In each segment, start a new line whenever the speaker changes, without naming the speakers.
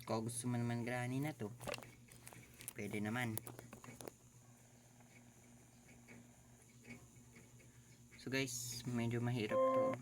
Kung gusto mo naman granny na to, pwede naman. So guys, medyo mahirap to.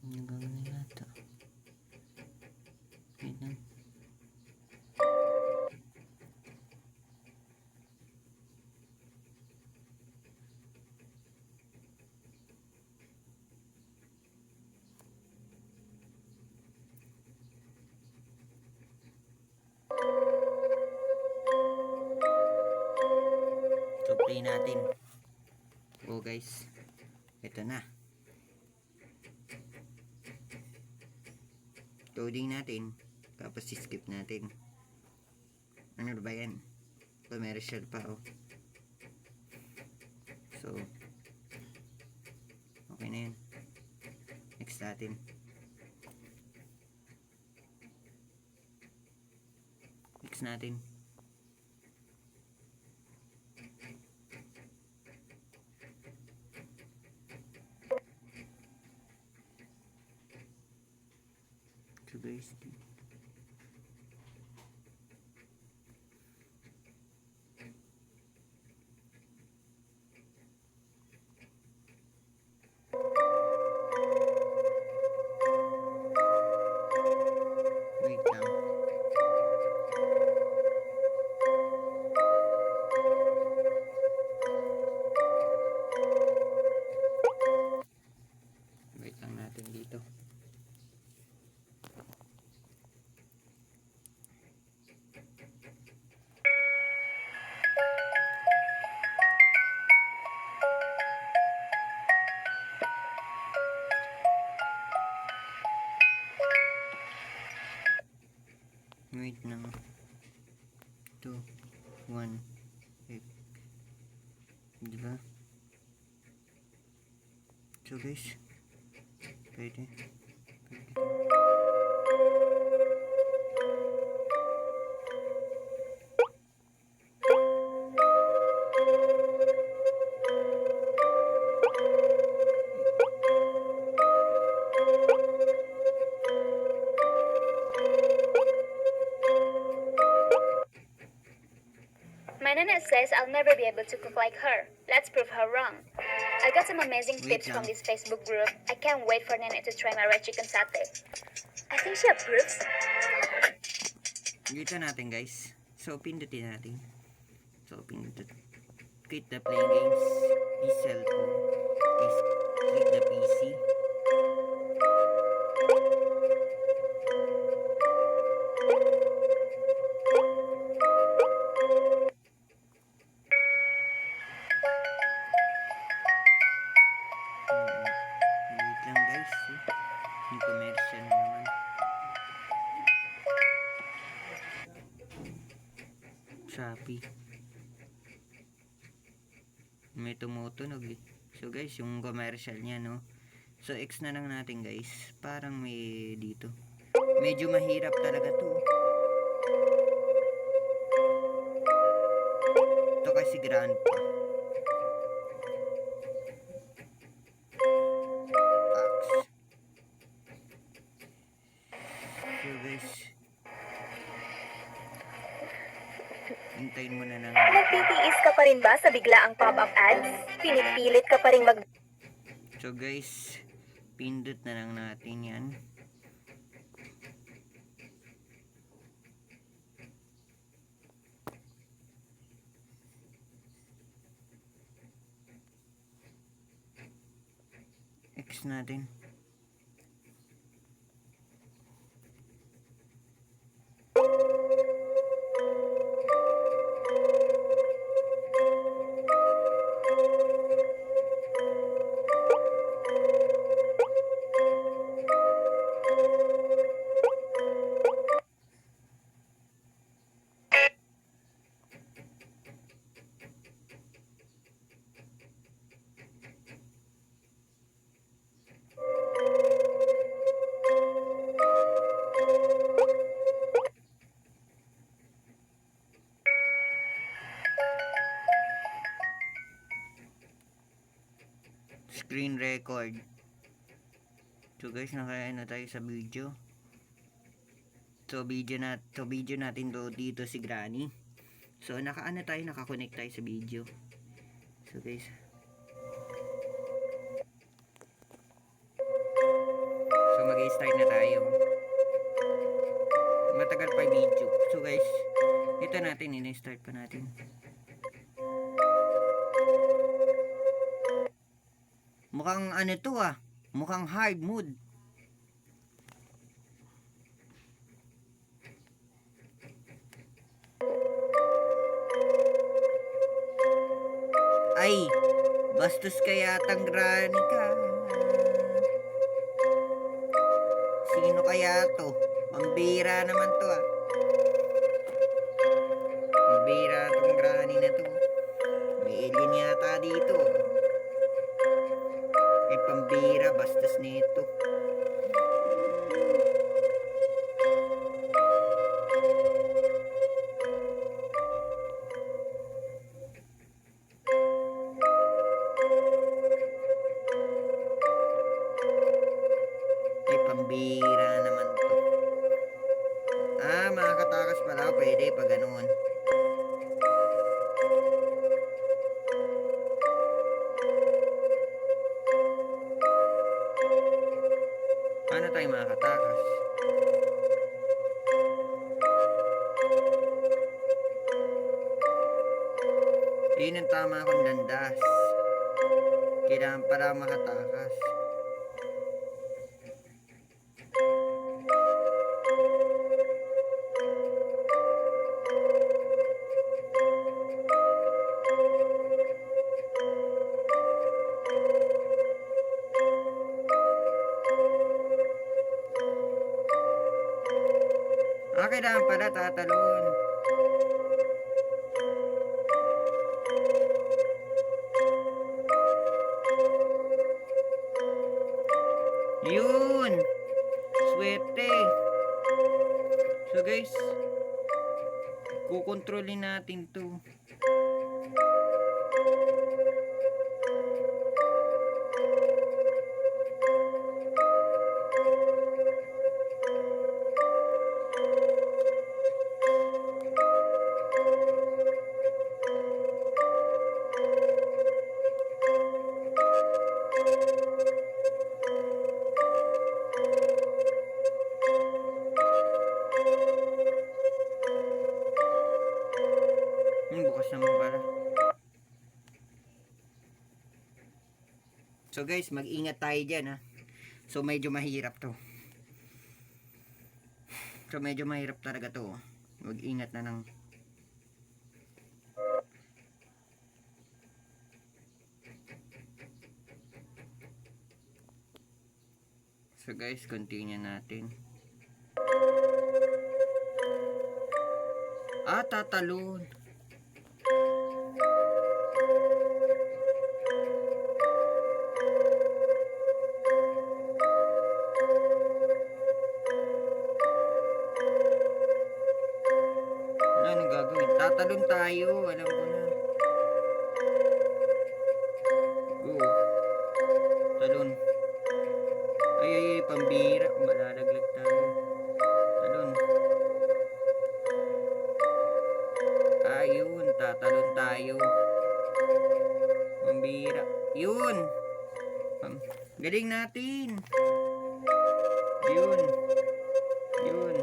Nagawin na yata. Wait lang. So play natin. Go guys. Ito na. Loading natin. Tapos skip natin. Ano ba yan? Commercial pa oh. So okay na yun. Next natin. Next natin. So guys, wait lang. Wait lang natin dito. Wait lang. 2, 1, 8. Diba? So guys, pwede.
My nana says I'll never be able to cook like her. Let's prove her wrong. I got some amazing tips from this Facebook group. I can't wait for Nene to try my red chicken satay. I think she approves.
Dito natin guys. So pindutin natin. So pindut. Quit the playing games. This cellphone. Please click the PC. Wait lang guys. Yung commercial na naman. Shopee. May tumutunog eh. So guys, yung commercial niya no. So X na lang natin guys. Parang may dito. Medyo mahirap talaga to. Ito kasi grandpa. So guys, hintayin mo na lang.
Nagtitiis ka pa rin ba sa biglaang pop-up ads? Pinipilit ka pa rin mag...
So guys, pindot na lang natin yan. X natin. record. So guys, naka-ano tayo sa video. So video natin dito si Granny. So naka-connect tayo sa video. So guys. So mag-i-start na tayo. Matagal pa yung video. So guys, ito natin, ini-start pa natin. Mukhang ano to mukhang hard mode. Ay, bastos kaya tang Granny ka. Sino kaya to? Pambira naman to Pambira tong Granny na to. May alien yata dito. Ay, pambira, bastos nito. Ay, pambira naman to. Makakatakas pala. Pwede pag ganoon. Paano tayo makakatakas? Yun ang tama akong landas. Kailangan para makatakas. Kailangan pala tatalon. Yun! Swerte! So guys, kukontrolin natin to. Bukas naman pala. So guys, mag-ingat tayo dyan So medyo mahirap to. So medyo mahirap talaga to. Mag-ingat na ng So guys, continue natin. Tatalon. Anong gagawin? Tatalon tayo. Alam ko na. Go. Talon. Ay, pambira. Malalaglag tayo. Talon. Ayun, tatalon tayo. Pambira. Yun. Galing natin. Yun. Yun.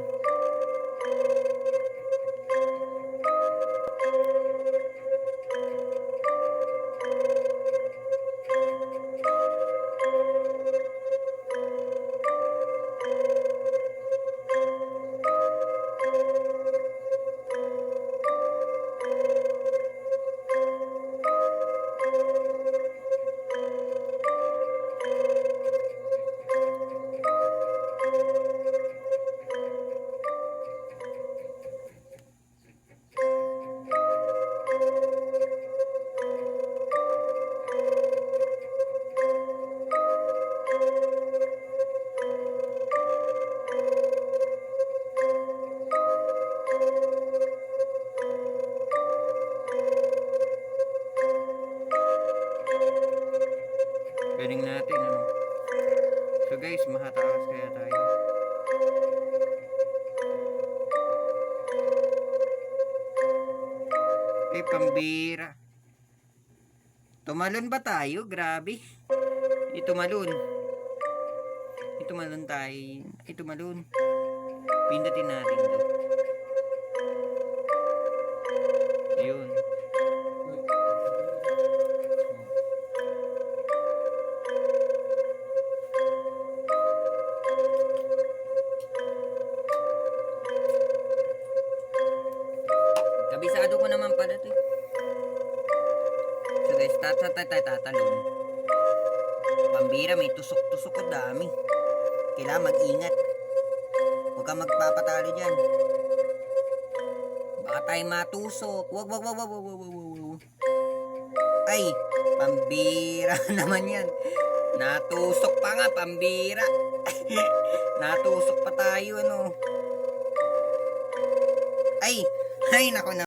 So guys, makatakas kaya tayo. Pambira. Tumalon ba tayo? Grabe. Itumalon. Itumalon tayo. Itumalon. Pindutin natin to. Yun. Kabisado ko naman pala to. So guys, tatalon. Pambira, may tusok-tusok ko dami. Kailangan mag-ingat. Huwag kang magpapatalo dyan. Baka tayo matusok. Wag. Ay, pambira naman yan. Natusok pa nga, pambira. Natusok pa tayo, ano. Ay, nako na.